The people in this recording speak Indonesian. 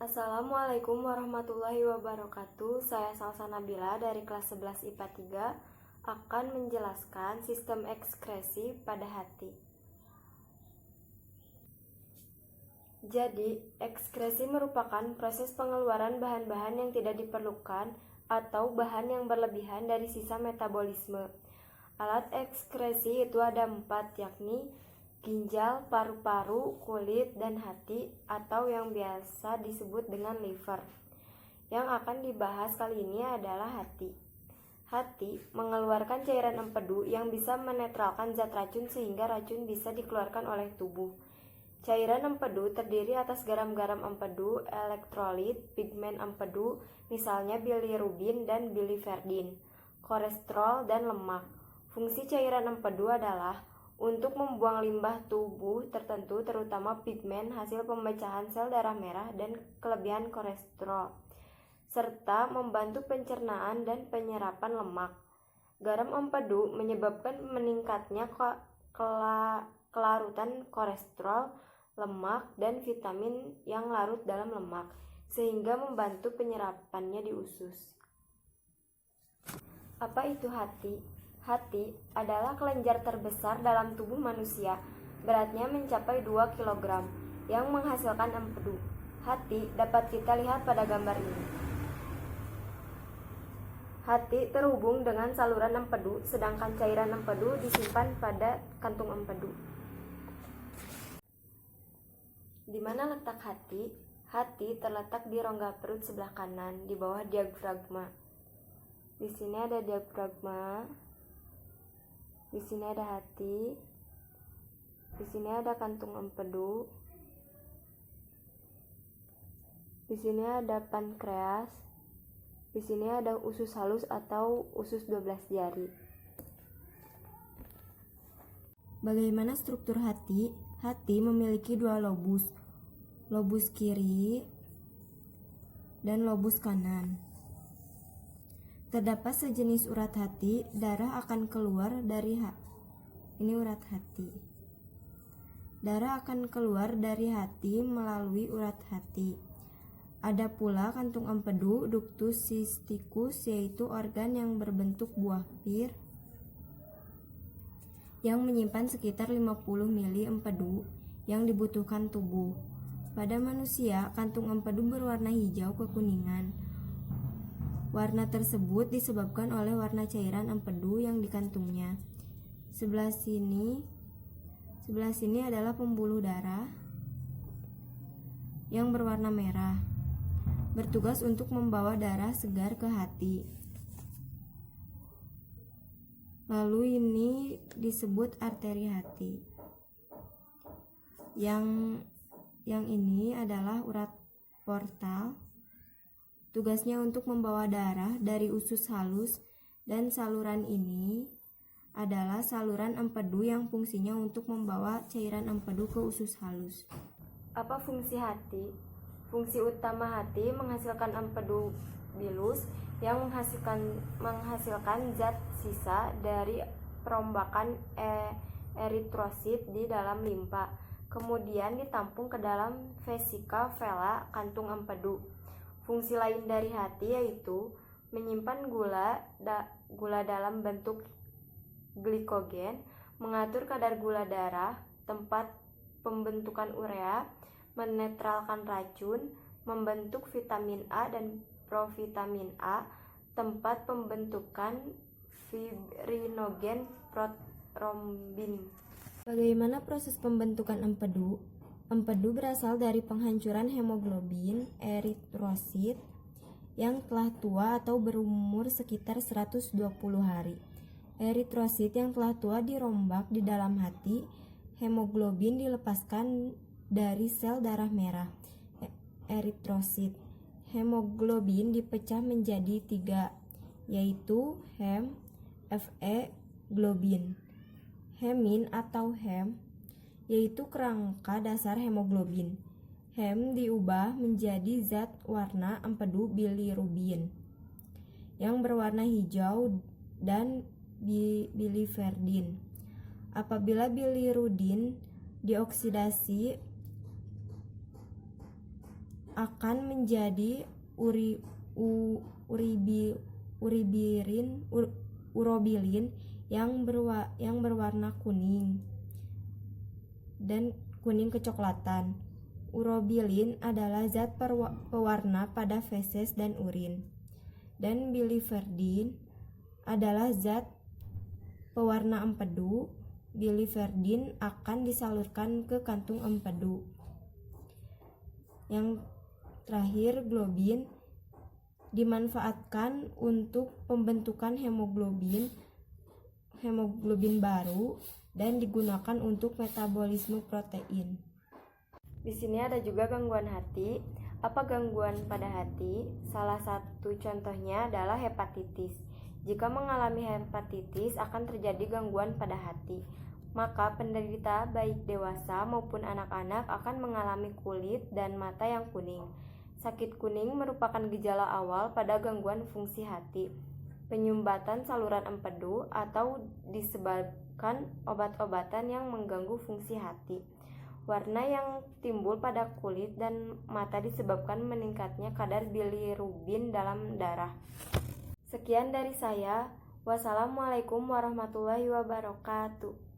Assalamualaikum warahmatullahi wabarakatuh. Saya Salsa Nabila dari kelas 11 IPA 3 akan menjelaskan sistem ekskresi pada hati. Jadi, ekskresi merupakan proses pengeluaran bahan-bahan yang tidak diperlukan atau bahan yang berlebihan dari sisa metabolisme. Alat ekskresi itu ada 4, yakni ginjal, paru-paru, kulit, dan hati, atau yang biasa disebut dengan liver. Yang akan dibahas kali ini adalah hati. Hati mengeluarkan cairan empedu yang bisa menetralkan zat racun sehingga racun bisa dikeluarkan oleh tubuh. Cairan empedu terdiri atas garam-garam empedu, elektrolit, pigmen empedu, misalnya bilirubin dan biliverdin, kolesterol, dan lemak. Fungsi cairan empedu adalah untuk membuang limbah tubuh tertentu, terutama pigmen hasil pemecahan sel darah merah dan kelebihan kolesterol, serta membantu pencernaan dan penyerapan lemak. Garam empedu menyebabkan meningkatnya kelarutan kolesterol, lemak, dan vitamin yang larut dalam lemak, sehingga membantu penyerapannya di usus. Apa itu hati? Hati adalah kelenjar terbesar dalam tubuh manusia, beratnya mencapai 2 kg, yang menghasilkan empedu. Hati dapat kita lihat pada gambar ini. Hati terhubung dengan saluran empedu, sedangkan cairan empedu disimpan pada kantung empedu. Di mana letak hati? Hati terletak di rongga perut sebelah kanan, di bawah diafragma. Di sini ada diafragma. Di sini ada hati. Di sini ada kantung empedu. Di sini ada pankreas. Di sini ada usus halus atau usus 12 jari. Bagaimana struktur hati? Hati memiliki 2 lobus. Lobus kiri dan lobus kanan. Terdapat sejenis urat hati, darah akan keluar dari ini urat hati. Darah akan keluar dari hati melalui urat hati. Ada pula kantung empedu, ductus cysticus, yaitu organ yang berbentuk buah pir yang menyimpan sekitar 50 mili empedu yang dibutuhkan tubuh. Pada manusia, kantung empedu berwarna hijau kekuningan. Warna tersebut disebabkan oleh warna cairan empedu yang dikantungnya. Sebelah sini adalah pembuluh darah yang berwarna merah, bertugas untuk membawa darah segar ke hati. Lalu ini disebut arteri hati. Yang ini adalah urat portal. Tugasnya untuk membawa darah dari usus halus, dan saluran ini adalah saluran empedu yang fungsinya untuk membawa cairan empedu ke usus halus. Apa fungsi hati? Fungsi utama hati menghasilkan empedu bilus yang menghasilkan zat sisa dari perombakan eritrosit di dalam limpa, kemudian ditampung ke dalam vesika vela kantung empedu. Fungsi lain dari hati yaitu menyimpan gula dalam bentuk glikogen, mengatur kadar gula darah, tempat pembentukan urea, menetralkan racun, membentuk vitamin A dan provitamin A, tempat pembentukan fibrinogen protrombin. Bagaimana proses pembentukan empedu? Empedu berasal dari penghancuran hemoglobin eritrosit yang telah tua atau berumur sekitar 120 hari. Eritrosit yang telah tua dirombak di dalam hati. Hemoglobin dilepaskan dari sel darah merah. Eritrosit. Hemoglobin dipecah menjadi 3, yaitu hem, Fe, globin. Hemin atau hem yaitu kerangka dasar hemoglobin. Hem diubah menjadi zat warna empedu bilirubin yang berwarna hijau dan biliverdin. Apabila bilirubin dioksidasi akan menjadi urobilin yang berwarna kuning dan kuning kecoklatan. Urobilin adalah zat pewarna pada feses dan urin. Dan biliverdin adalah zat pewarna empedu. Biliverdin akan disalurkan ke kantung empedu. Yang terakhir, globin dimanfaatkan untuk pembentukan hemoglobin baru dan digunakan untuk metabolisme protein. Di sini ada juga gangguan hati. Apa gangguan pada hati? Salah satu contohnya adalah hepatitis. Jika mengalami hepatitis akan terjadi gangguan pada hati. Maka penderita baik dewasa maupun anak-anak akan mengalami kulit dan mata yang kuning. Sakit kuning merupakan gejala awal pada gangguan fungsi hati, penyumbatan saluran empedu, atau disebabkan obat-obatan yang mengganggu fungsi hati. Warna yang timbul pada kulit dan mata disebabkan meningkatnya kadar bilirubin dalam darah. Sekian dari saya. Wassalamualaikum warahmatullahi wabarakatuh.